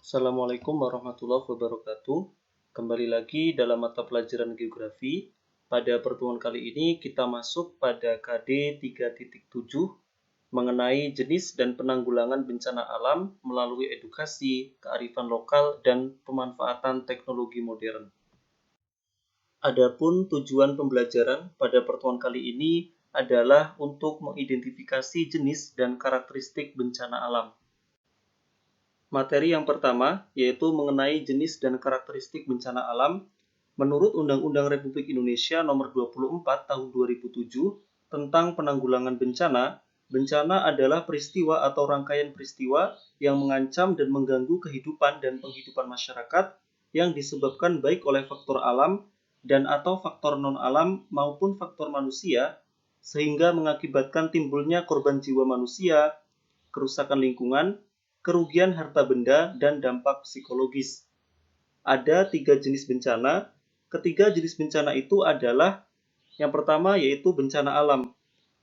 Assalamualaikum warahmatullahi wabarakatuh. Kembali lagi dalam mata pelajaran geografi. Pada pertemuan kali ini kita masuk pada KD 3.7 mengenai jenis dan penanggulangan bencana alam melalui edukasi, kearifan lokal, dan pemanfaatan teknologi modern. Adapun tujuan pembelajaran pada pertemuan kali ini adalah untuk mengidentifikasi jenis dan karakteristik bencana alam. Materi yang pertama yaitu mengenai jenis dan karakteristik bencana alam. Menurut Undang-Undang Republik Indonesia Nomor 24 Tahun 2007 tentang penanggulangan bencana, bencana adalah peristiwa atau rangkaian peristiwa yang mengancam dan mengganggu kehidupan dan penghidupan masyarakat yang disebabkan baik oleh faktor alam dan atau faktor non-alam maupun faktor manusia sehingga mengakibatkan timbulnya korban jiwa manusia, kerusakan lingkungan, kerugian harta benda, dan dampak psikologis. Ada 3 jenis bencana. Ketiga jenis bencana itu adalah yang pertama yaitu bencana alam.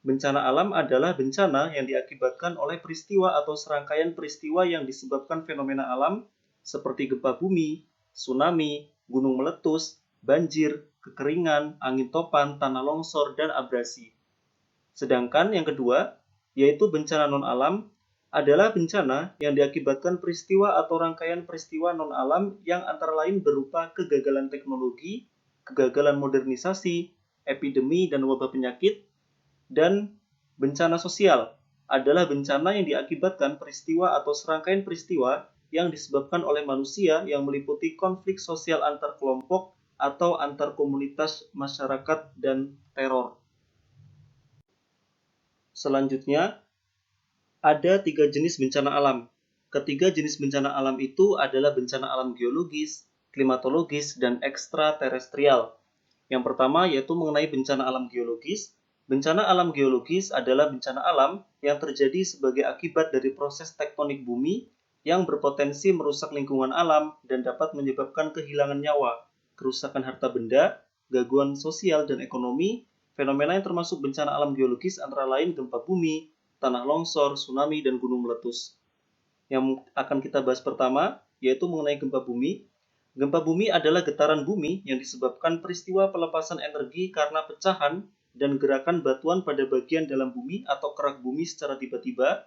Bencana alam adalah bencana yang diakibatkan oleh peristiwa atau serangkaian peristiwa yang disebabkan fenomena alam seperti gempa bumi, tsunami, gunung meletus, banjir, kekeringan, angin topan, tanah longsor, dan abrasi. Sedangkan yang kedua yaitu bencana non-alam adalah bencana yang diakibatkan peristiwa atau rangkaian peristiwa non-alam yang antara lain berupa kegagalan teknologi, kegagalan modernisasi, epidemi dan wabah penyakit, dan bencana sosial adalah bencana yang diakibatkan peristiwa atau serangkaian peristiwa yang disebabkan oleh manusia yang meliputi konflik sosial antar kelompok atau antar komunitas masyarakat dan teror. Selanjutnya, ada 3 jenis bencana alam. Ketiga jenis bencana alam itu adalah bencana alam geologis, klimatologis, dan ekstraterestrial. Yang pertama yaitu mengenai bencana alam geologis. Bencana alam geologis adalah bencana alam yang terjadi sebagai akibat dari proses tektonik bumi yang berpotensi merusak lingkungan alam dan dapat menyebabkan kehilangan nyawa, kerusakan harta benda, gangguan sosial dan ekonomi. Fenomena yang termasuk bencana alam geologis antara lain gempa bumi, tanah longsor, tsunami, dan gunung meletus. Yang akan kita bahas pertama yaitu mengenai gempa bumi. Gempa bumi adalah getaran bumi yang disebabkan peristiwa pelepasan energi karena pecahan dan gerakan batuan pada bagian dalam bumi atau kerak bumi secara tiba-tiba.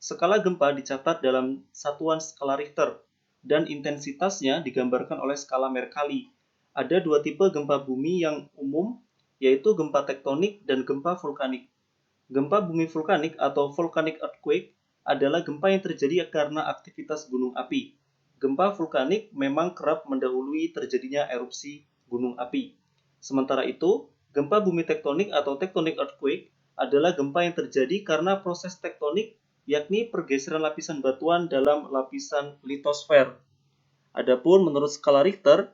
Skala gempa dicatat dalam satuan skala Richter dan intensitasnya digambarkan oleh skala Mercalli. Ada 2 tipe gempa bumi yang umum, yaitu gempa tektonik dan gempa vulkanik. Gempa bumi vulkanik atau volcanic earthquake adalah gempa yang terjadi karena aktivitas gunung api. Gempa vulkanik memang kerap mendahului terjadinya erupsi gunung api. Sementara itu, gempa bumi tektonik atau tectonic earthquake adalah gempa yang terjadi karena proses tektonik, yakni pergeseran lapisan batuan dalam lapisan litosfer. Adapun menurut skala Richter,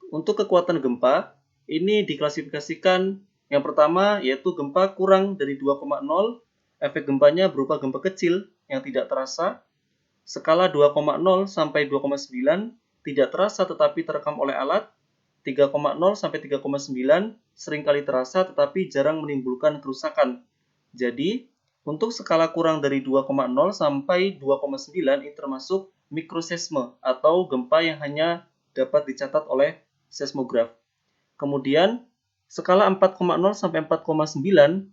untuk kekuatan gempa, ini diklasifikasikan yang pertama yaitu gempa kurang dari 2,0, efek gempanya berupa gempa kecil yang tidak terasa. Skala 2,0 sampai 2,9 tidak terasa tetapi terekam oleh alat. 3,0 sampai 3,9 seringkali terasa tetapi jarang menimbulkan kerusakan. Jadi, untuk skala kurang dari 2,0 sampai 2,9 ini termasuk mikroseisme atau gempa yang hanya dapat dicatat oleh seismograf. Kemudian, skala 4,0 sampai 4,9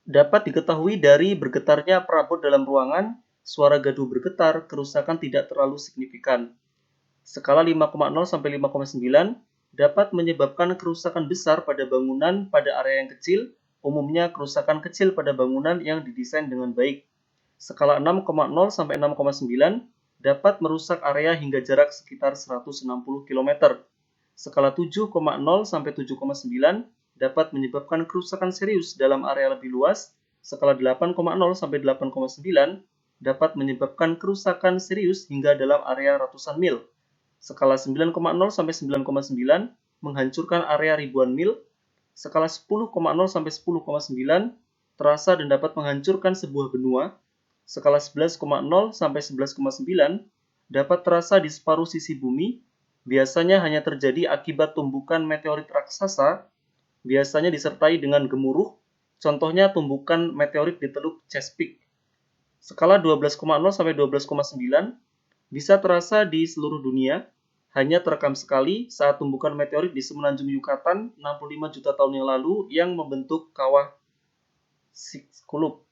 dapat diketahui dari bergetarnya perabot dalam ruangan, suara gaduh bergetar, kerusakan tidak terlalu signifikan. Skala 5,0 sampai 5,9 dapat menyebabkan kerusakan besar pada bangunan pada area yang kecil, umumnya kerusakan kecil pada bangunan yang didesain dengan baik. Skala 6,0 sampai 6,9 dapat merusak area hingga jarak sekitar 160 km. Skala 7,0 sampai 7,9 dapat menyebabkan kerusakan serius dalam area lebih luas. Skala 8,0 sampai 8,9 dapat menyebabkan kerusakan serius hingga dalam area ratusan mil. Skala 9,0 sampai 9,9 menghancurkan area ribuan mil. Skala 10,0 sampai 10,9 terasa dan dapat menghancurkan sebuah benua. Skala 11,0 sampai 11,9 dapat terasa di separuh sisi bumi. Biasanya hanya terjadi akibat tumbukan meteorit raksasa, biasanya disertai dengan gemuruh, contohnya tumbukan meteorit di Teluk Chesapeake. Skala 12,0 sampai 12,9 Bisa terasa di seluruh dunia, hanya terekam sekali saat tumbukan meteorit di semenanjung Yucatan 65 juta tahun yang lalu yang membentuk kawah Chicxulub.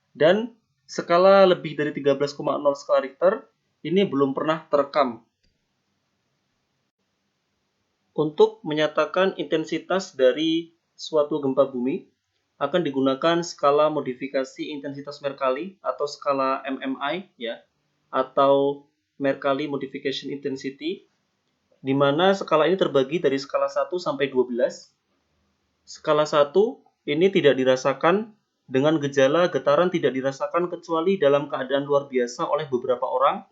Dan skala lebih dari 13,0 skala Richter ini belum pernah terekam. Untuk menyatakan intensitas dari suatu gempa bumi, akan digunakan skala modifikasi intensitas Mercalli atau skala MMI ya, atau Mercalli Modification Intensity, di mana skala ini terbagi dari skala 1 sampai 12. Skala 1 ini tidak dirasakan, dengan gejala getaran tidak dirasakan kecuali dalam keadaan luar biasa oleh beberapa orang.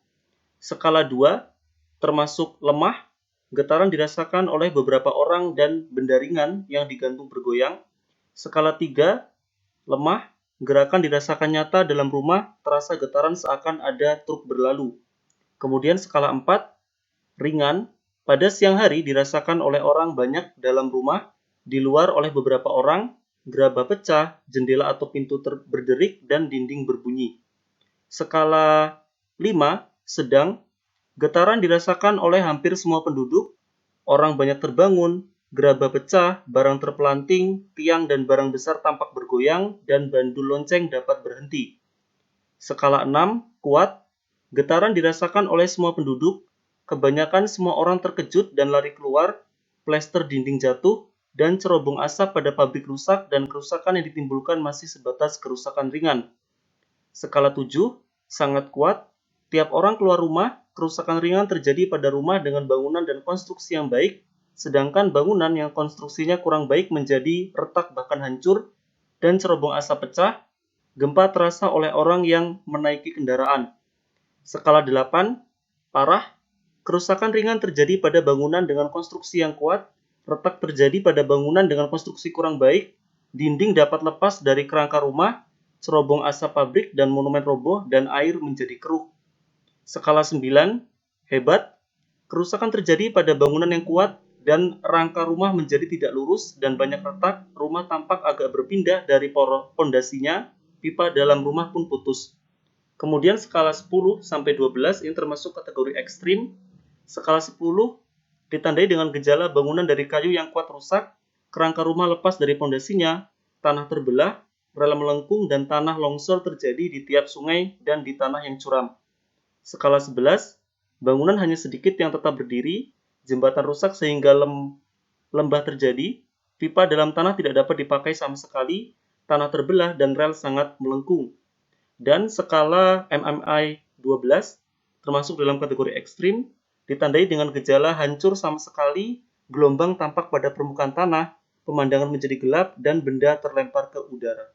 Skala 2 termasuk lemah, getaran dirasakan oleh beberapa orang dan benda ringan yang digantung bergoyang. Skala 3 lemah, gerakan dirasakan nyata dalam rumah, terasa getaran seakan ada truk berlalu. Kemudian skala 4 ringan, pada siang hari dirasakan oleh orang banyak dalam rumah, di luar oleh beberapa orang, gerabah pecah, jendela atau pintu berderik, dan dinding berbunyi. Skala 5 sedang, getaran dirasakan oleh hampir semua penduduk, orang banyak terbangun, gerabah pecah, barang terpelanting, tiang dan barang besar tampak bergoyang, dan bandul lonceng dapat berhenti. Skala 6 kuat, getaran dirasakan oleh semua penduduk, kebanyakan semua orang terkejut dan lari keluar, plester dinding jatuh, dan cerobong asap pada pabrik rusak dan kerusakan yang ditimbulkan masih sebatas kerusakan ringan. Skala 7 sangat kuat, tiap orang keluar rumah, kerusakan ringan terjadi pada rumah dengan bangunan dan konstruksi yang baik, sedangkan bangunan yang konstruksinya kurang baik menjadi retak bahkan hancur, dan cerobong asap pecah. Gempa terasa oleh orang yang menaiki kendaraan. Skala 8 parah, kerusakan ringan terjadi pada bangunan dengan konstruksi yang kuat, retak terjadi pada bangunan dengan konstruksi kurang baik, dinding dapat lepas dari kerangka rumah, cerobong asap pabrik dan monumen roboh, dan air menjadi keruh. Skala 9 hebat, kerusakan terjadi pada bangunan yang kuat dan rangka rumah menjadi tidak lurus dan banyak retak, rumah tampak agak berpindah dari pondasinya, pipa dalam rumah pun putus. Kemudian skala 10 sampai 12 ini termasuk kategori ekstrim. Skala 10 ditandai dengan gejala bangunan dari kayu yang kuat rusak, kerangka rumah lepas dari pondasinya, tanah terbelah, rel melengkung, dan tanah longsor terjadi di tiap sungai dan di tanah yang curam. Skala 11, bangunan hanya sedikit yang tetap berdiri, jembatan rusak sehingga lembah terjadi, pipa dalam tanah tidak dapat dipakai sama sekali, tanah terbelah, dan rel sangat melengkung. Dan skala MMI 12 termasuk dalam kategori ekstrim, ditandai dengan gejala hancur sama sekali, gelombang tampak pada permukaan tanah, pemandangan menjadi gelap, dan benda terlempar ke udara.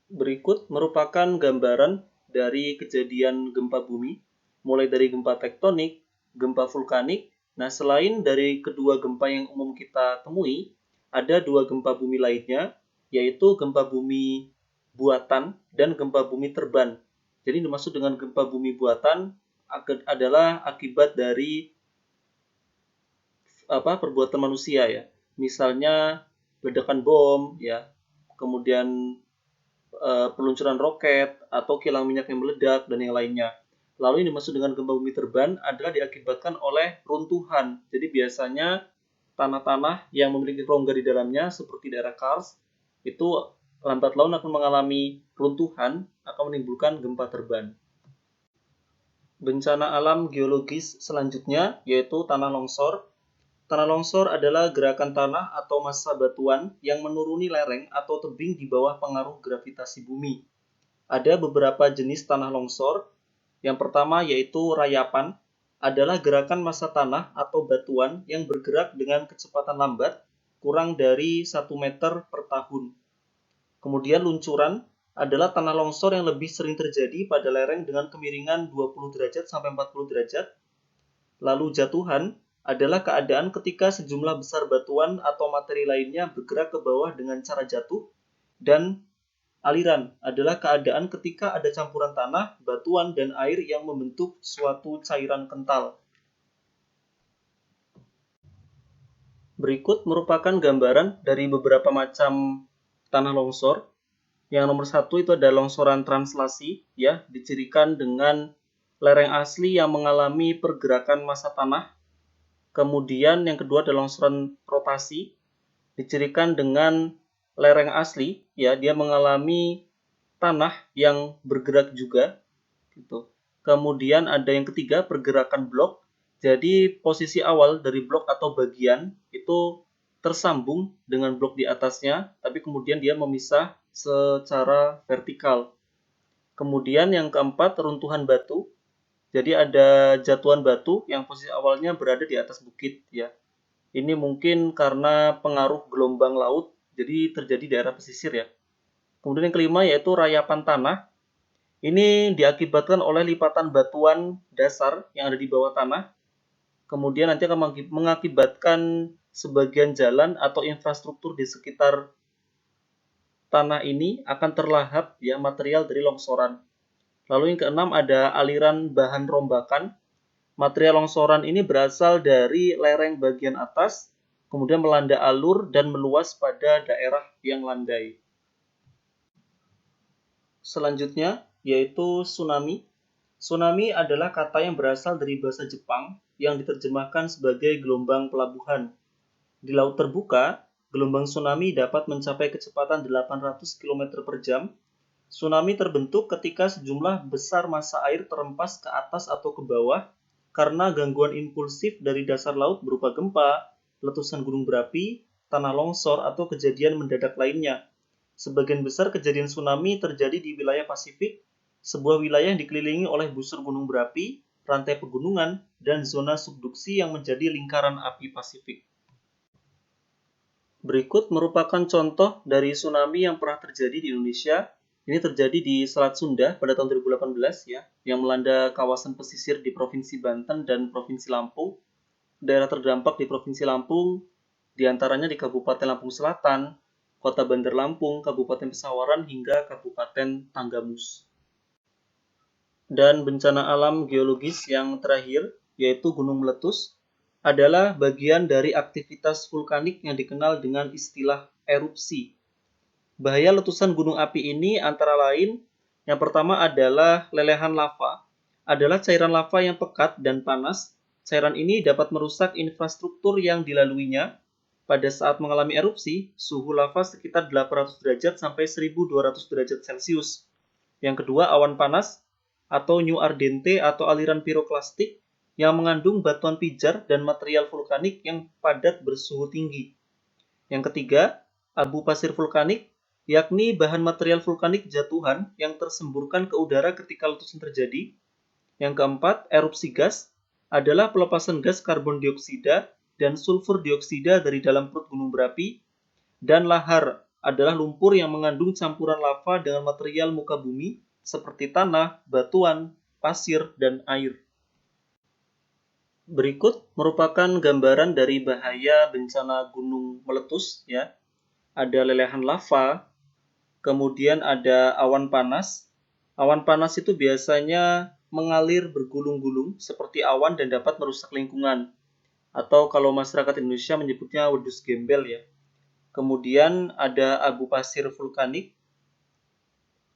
Berikut merupakan gambaran dari kejadian gempa bumi, mulai dari gempa tektonik, gempa vulkanik. Nah, selain dari kedua gempa yang umum kita temui, ada dua gempa bumi lainnya, yaitu gempa bumi buatan dan gempa bumi terban. Jadi dimaksud dengan gempa bumi buatan adalah akibat dari perbuatan manusia ya. Misalnya ledakan bom ya, kemudian peluncuran roket atau kilang minyak yang meledak dan yang lainnya. Lalu yang dimaksud dengan gempa bumi terban adalah diakibatkan oleh runtuhan. Jadi biasanya tanah-tanah yang memiliki rongga di dalamnya seperti daerah Kars itu lambat laun akan mengalami runtuhan, akan menimbulkan gempa terban. Bencana alam geologis selanjutnya yaitu tanah longsor. Tanah longsor adalah gerakan tanah atau massa batuan yang menuruni lereng atau tebing di bawah pengaruh gravitasi bumi. Ada beberapa jenis tanah longsor. Yang pertama yaitu rayapan, adalah gerakan massa tanah atau batuan yang bergerak dengan kecepatan lambat, kurang dari 1 meter per tahun. Kemudian luncuran adalah tanah longsor yang lebih sering terjadi pada lereng dengan kemiringan 20 derajat sampai 40 derajat. Lalu jatuhan adalah keadaan ketika sejumlah besar batuan atau materi lainnya bergerak ke bawah dengan cara jatuh. Dan aliran adalah keadaan ketika ada campuran tanah, batuan, dan air yang membentuk suatu cairan kental. Berikut merupakan gambaran dari beberapa macam tanah longsor. Yang nomor 1 itu ada longsoran translasi, ya, dicirikan dengan lereng asli yang mengalami pergerakan massa tanah. Kemudian yang kedua adalah longsoran rotasi, dicirikan dengan lereng asli, ya, dia mengalami tanah yang bergerak juga, gitu. Kemudian ada yang ketiga, pergerakan blok. Jadi posisi awal dari blok atau bagian itu tersambung dengan blok di atasnya, tapi kemudian dia memisah secara vertikal. Kemudian yang keempat, runtuhan batu. Jadi ada jatuhan batu yang posisi awalnya berada di atas bukit, ya. Ini mungkin karena pengaruh gelombang laut, jadi terjadi di daerah pesisir, ya. Kemudian yang kelima yaitu rayapan tanah. Ini diakibatkan oleh lipatan batuan dasar yang ada di bawah tanah. Kemudian nanti akan mengakibatkan sebagian jalan atau infrastruktur di sekitar tanah ini akan terlahap, ya, material dari longsoran. Lalu yang keenam ada aliran bahan rombakan. Material longsoran ini berasal dari lereng bagian atas, kemudian melanda alur dan meluas pada daerah yang landai. Selanjutnya yaitu tsunami. Tsunami adalah kata yang berasal dari bahasa Jepang yang diterjemahkan sebagai gelombang pelabuhan. Di laut terbuka, gelombang tsunami dapat mencapai kecepatan 800 km per jam. Tsunami terbentuk ketika sejumlah besar massa air terempas ke atas atau ke bawah karena gangguan impulsif dari dasar laut berupa gempa, letusan gunung berapi, tanah longsor, atau kejadian mendadak lainnya. Sebagian besar kejadian tsunami terjadi di wilayah Pasifik, sebuah wilayah yang dikelilingi oleh busur gunung berapi, rantai pegunungan, dan zona subduksi yang menjadi lingkaran api Pasifik. Berikut merupakan contoh dari tsunami yang pernah terjadi di Indonesia. Ini terjadi di Selat Sunda pada tahun 2018, ya, yang melanda kawasan pesisir di Provinsi Banten dan Provinsi Lampung. Daerah terdampak di Provinsi Lampung diantaranya di Kabupaten Lampung Selatan, Kota Bandar Lampung, Kabupaten Pesawaran, hingga Kabupaten Tanggamus. Dan bencana alam geologis yang terakhir, yaitu gunung meletus, adalah bagian dari aktivitas vulkanik yang dikenal dengan istilah erupsi. Bahaya letusan gunung api ini antara lain, yang pertama adalah lelehan lava, adalah cairan lava yang pekat dan panas. Cairan ini dapat merusak infrastruktur yang dilaluinya. Pada saat mengalami erupsi, suhu lava sekitar 800 derajat sampai 1200 derajat Celcius. Yang kedua, awan panas atau new ardente atau aliran piroklastik yang mengandung batuan pijar dan material vulkanik yang padat bersuhu tinggi. Yang ketiga, abu pasir vulkanik, yakni bahan material vulkanik jatuhan yang tersemburkan ke udara ketika letusan terjadi. Yang keempat, erupsi gas adalah pelepasan gas karbon dioksida dan sulfur dioksida dari dalam perut gunung berapi. Dan lahar adalah lumpur yang mengandung campuran lava dengan material muka bumi seperti tanah, batuan, pasir, dan air. Berikut merupakan gambaran dari bahaya bencana gunung meletus, ya. Ada lelehan lava, kemudian ada awan panas. Awan panas itu biasanya mengalir bergulung-gulung seperti awan dan dapat merusak lingkungan. Atau kalau masyarakat Indonesia menyebutnya wedus gembel, ya. Kemudian ada abu pasir vulkanik.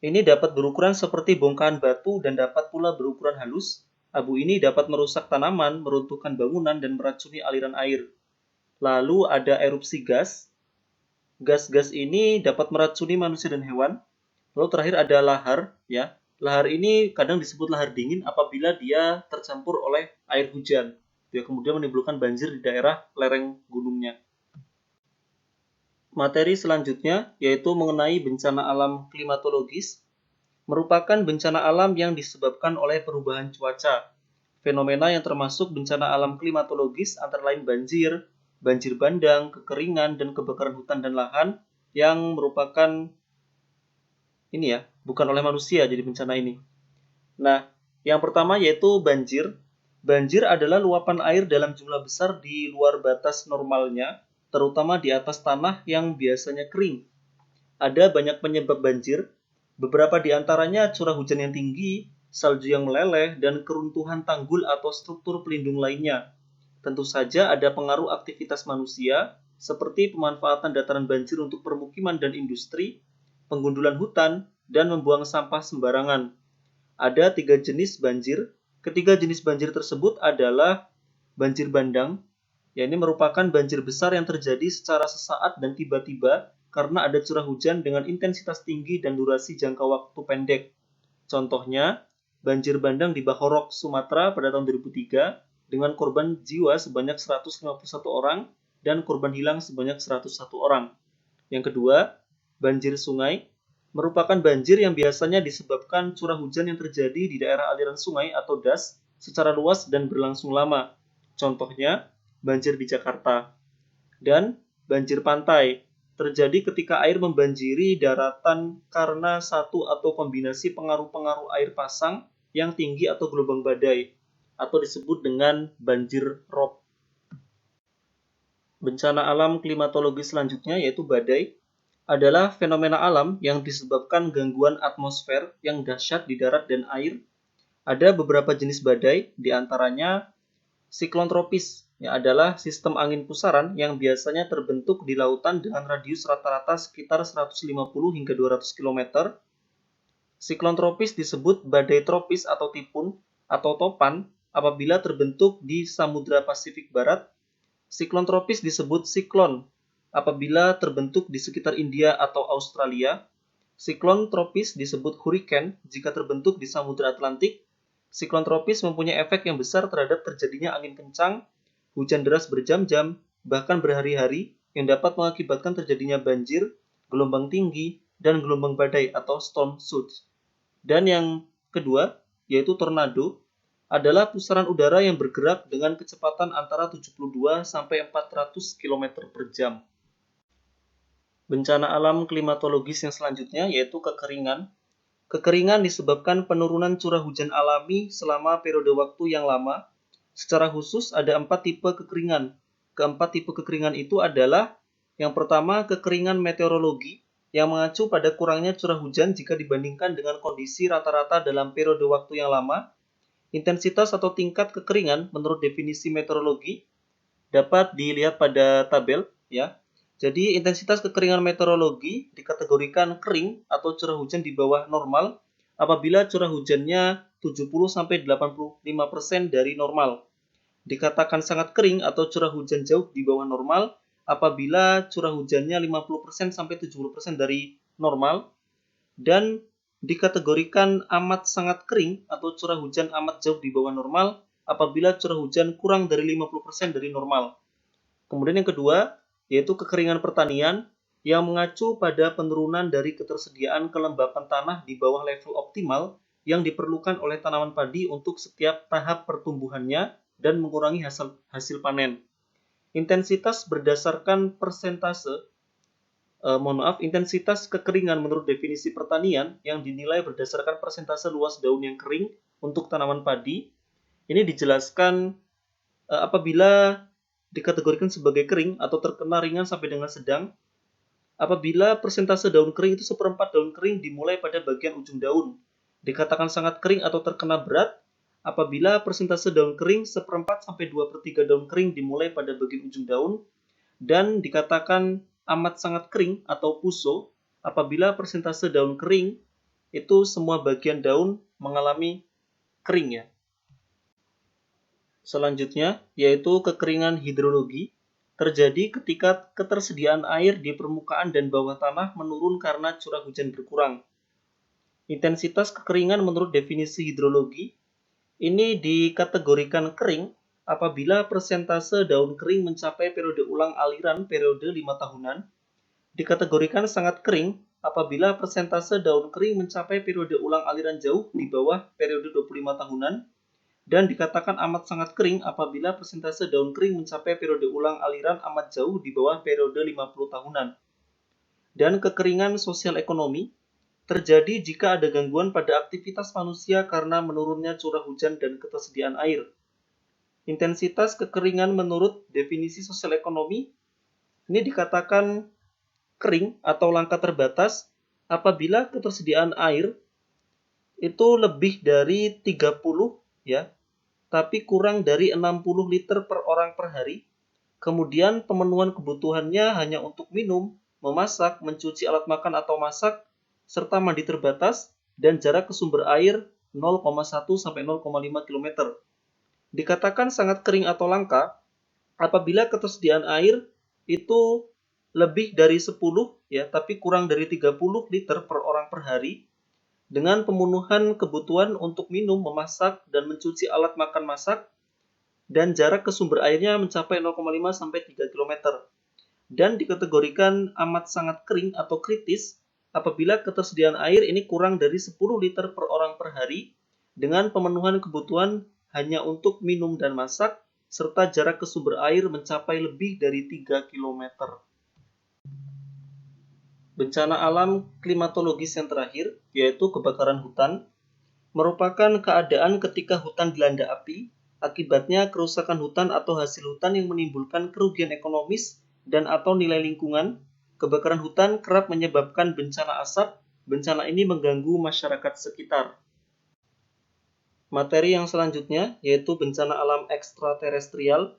Ini dapat berukuran seperti bongkahan batu dan dapat pula berukuran halus. Abu ini dapat merusak tanaman, meruntuhkan bangunan, dan meracuni aliran air. Lalu ada erupsi gas. Gas-gas ini dapat meracuni manusia dan hewan. Lalu terakhir ada lahar, ya. Lahar ini kadang disebut lahar dingin apabila dia tercampur oleh air hujan. Dia kemudian menimbulkan banjir di daerah lereng gunungnya. Materi selanjutnya yaitu mengenai bencana alam klimatologis, merupakan bencana alam yang disebabkan oleh perubahan cuaca. Fenomena yang termasuk bencana alam klimatologis antara lain banjir, banjir bandang, kekeringan, dan kebakaran hutan dan lahan yang merupakan ini, ya, bukan oleh manusia jadi bencana ini. Nah, yang pertama yaitu banjir. Banjir adalah luapan air dalam jumlah besar di luar batas normalnya, terutama di atas tanah yang biasanya kering. Ada banyak penyebab banjir, beberapa di antaranya curah hujan yang tinggi, salju yang meleleh, dan keruntuhan tanggul atau struktur pelindung lainnya. Tentu saja ada pengaruh aktivitas manusia, seperti pemanfaatan dataran banjir untuk permukiman dan industri, penggundulan hutan, dan membuang sampah sembarangan. Ada 3 jenis banjir. Ketiga jenis banjir tersebut adalah banjir bandang, ya ini merupakan banjir besar yang terjadi secara sesaat dan tiba-tiba karena ada curah hujan dengan intensitas tinggi dan durasi jangka waktu pendek. Contohnya, banjir bandang di Bahorok, Sumatera pada tahun 2003 dengan korban jiwa sebanyak 151 orang dan korban hilang sebanyak 101 orang. Yang kedua, banjir sungai merupakan banjir yang biasanya disebabkan curah hujan yang terjadi di daerah aliran sungai atau das secara luas dan berlangsung lama. Contohnya, banjir di Jakarta. Dan banjir pantai terjadi ketika air membanjiri daratan karena satu atau kombinasi pengaruh-pengaruh air pasang yang tinggi atau gelombang badai, atau disebut dengan banjir rob. Bencana alam klimatologi selanjutnya yaitu badai adalah fenomena alam yang disebabkan gangguan atmosfer yang dahsyat di darat dan air. Ada beberapa jenis badai, diantaranya siklon tropis, yang adalah sistem angin pusaran yang biasanya terbentuk di lautan dengan radius rata-rata sekitar 150 hingga 200 km. Siklon tropis disebut badai tropis atau tipun atau topan apabila terbentuk di Samudra Pasifik Barat. Siklon tropis disebut siklon apabila terbentuk di sekitar India atau Australia. Siklon tropis disebut hurricane jika terbentuk di Samudra Atlantik. Siklon tropis mempunyai efek yang besar terhadap terjadinya angin kencang, hujan deras berjam-jam, bahkan berhari-hari yang dapat mengakibatkan terjadinya banjir, gelombang tinggi, dan gelombang badai atau storm surge. Dan yang kedua, yaitu tornado, adalah pusaran udara yang bergerak dengan kecepatan antara 72 sampai 400 km per jam. Bencana alam klimatologis yang selanjutnya yaitu kekeringan. Kekeringan disebabkan penurunan curah hujan alami selama periode waktu yang lama. Secara khusus ada 4 tipe kekeringan. Keempat tipe kekeringan itu adalah yang pertama kekeringan meteorologi yang mengacu pada kurangnya curah hujan jika dibandingkan dengan kondisi rata-rata dalam periode waktu yang lama. Intensitas atau tingkat kekeringan menurut definisi meteorologi dapat dilihat pada tabel ya. Jadi intensitas kekeringan meteorologi dikategorikan kering atau curah hujan di bawah normal apabila curah hujannya 70-85% dari normal. Dikatakan sangat kering atau curah hujan jauh di bawah normal apabila curah hujannya 50-70% dari normal, dan dikategorikan amat sangat kering atau curah hujan amat jauh di bawah normal apabila curah hujan kurang dari 50% dari normal. Kemudian yang kedua, yaitu kekeringan pertanian yang mengacu pada penurunan dari ketersediaan kelembapan tanah di bawah level optimal yang diperlukan oleh tanaman padi untuk setiap tahap pertumbuhannya dan mengurangi hasil panen. Intensitas berdasarkan persentase intensitas kekeringan menurut definisi pertanian yang dinilai berdasarkan persentase luas daun yang kering untuk tanaman padi. Ini dijelaskan apabila dikategorikan sebagai kering atau terkena ringan sampai dengan sedang. Apabila persentase daun kering itu 1/4 daun kering dimulai pada bagian ujung daun. Dikatakan sangat kering atau terkena berat apabila persentase daun kering 1/4 sampai 2/3 daun kering dimulai pada bagian ujung daun. Dan dikatakan amat sangat kering atau puso apabila persentase daun kering itu semua bagian daun mengalami kering ya. Selanjutnya yaitu kekeringan hidrologi terjadi ketika ketersediaan air di permukaan dan bawah tanah menurun karena curah hujan berkurang. Intensitas kekeringan menurut definisi hidrologi ini dikategorikan kering apabila persentase daun kering mencapai periode ulang aliran periode 5 tahunan, dikategorikan sangat kering apabila persentase daun kering mencapai periode ulang aliran jauh di bawah periode 25 tahunan, dan dikatakan amat sangat kering apabila persentase daun kering mencapai periode ulang aliran amat jauh di bawah periode 50 tahunan. Dan kekeringan sosial ekonomi terjadi jika ada gangguan pada aktivitas manusia karena menurunnya curah hujan dan ketersediaan air. Intensitas kekeringan menurut definisi sosial ekonomi ini dikatakan kering atau langka terbatas apabila ketersediaan air itu lebih dari 30 ya, tapi kurang dari 60 liter per orang per hari. Kemudian pemenuhan kebutuhannya hanya untuk minum, memasak, mencuci alat makan atau masak, serta mandi terbatas, dan jarak ke sumber air 0,1 sampai 0,5 km. Dikatakan sangat kering atau langka apabila ketersediaan air itu lebih dari 10 ya, tapi kurang dari 30 liter per orang per hari, dengan pemenuhan kebutuhan untuk minum, memasak, dan mencuci alat makan masak, dan jarak ke sumber airnya mencapai 0,5 sampai 3 km. Dan dikategorikan amat sangat kering atau kritis apabila ketersediaan air ini kurang dari 10 liter per orang per hari, dengan pemenuhan kebutuhan hanya untuk minum dan masak, serta jarak ke sumber air mencapai lebih dari 3 km. Bencana alam klimatologis yang terakhir, yaitu kebakaran hutan, merupakan keadaan ketika hutan dilanda api, akibatnya kerusakan hutan atau hasil hutan yang menimbulkan kerugian ekonomis dan atau nilai lingkungan. Kebakaran hutan kerap menyebabkan bencana asap. Bencana ini mengganggu masyarakat sekitar. Materi yang selanjutnya, yaitu bencana alam ekstraterestrial,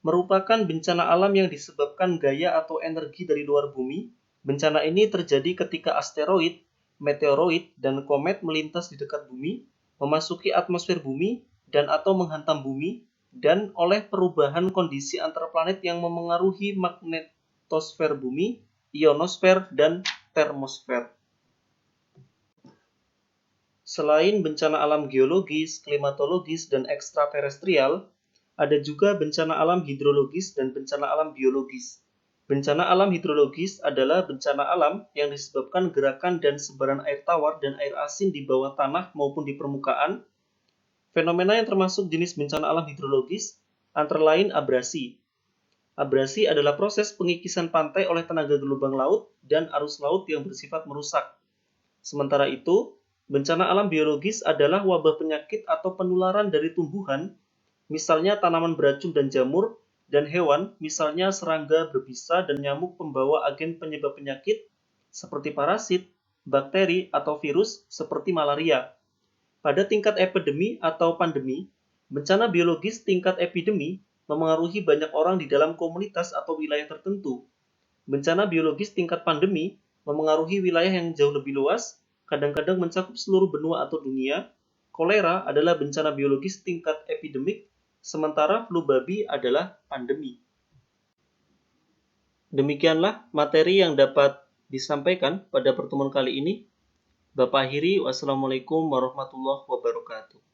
merupakan bencana alam yang disebabkan gaya atau energi dari luar bumi. Bencana ini terjadi ketika asteroid, meteoroid, dan komet melintas di dekat bumi, memasuki atmosfer bumi, dan atau menghantam bumi, dan oleh perubahan kondisi antar planet yang memengaruhi magnetosfer bumi, ionosfer, dan termosfer. Selain bencana alam geologis, klimatologis, dan ekstraterestrial, ada juga bencana alam hidrologis dan bencana alam biologis. Bencana alam hidrologis adalah bencana alam yang disebabkan gerakan dan sebaran air tawar dan air asin di bawah tanah maupun di permukaan. Fenomena yang termasuk jenis bencana alam hidrologis antara lain abrasi. Abrasi adalah proses pengikisan pantai oleh tenaga gelombang laut dan arus laut yang bersifat merusak. Sementara itu, bencana alam biologis adalah wabah penyakit atau penularan dari tumbuhan, misalnya tanaman beracun dan jamur, dan hewan, misalnya serangga berbisa dan nyamuk pembawa agen penyebab penyakit, seperti parasit, bakteri, atau virus, seperti malaria. Pada tingkat epidemi atau pandemi, bencana biologis tingkat epidemi memengaruhi banyak orang di dalam komunitas atau wilayah tertentu. Bencana biologis tingkat pandemi memengaruhi wilayah yang jauh lebih luas, kadang-kadang mencakup seluruh benua atau dunia. Kolera adalah bencana biologis tingkat epidemik, sementara flu babi adalah pandemi. Demikianlah materi yang dapat disampaikan pada pertemuan kali ini. Bapak akhiri, wassalamualaikum warahmatullahi wabarakatuh.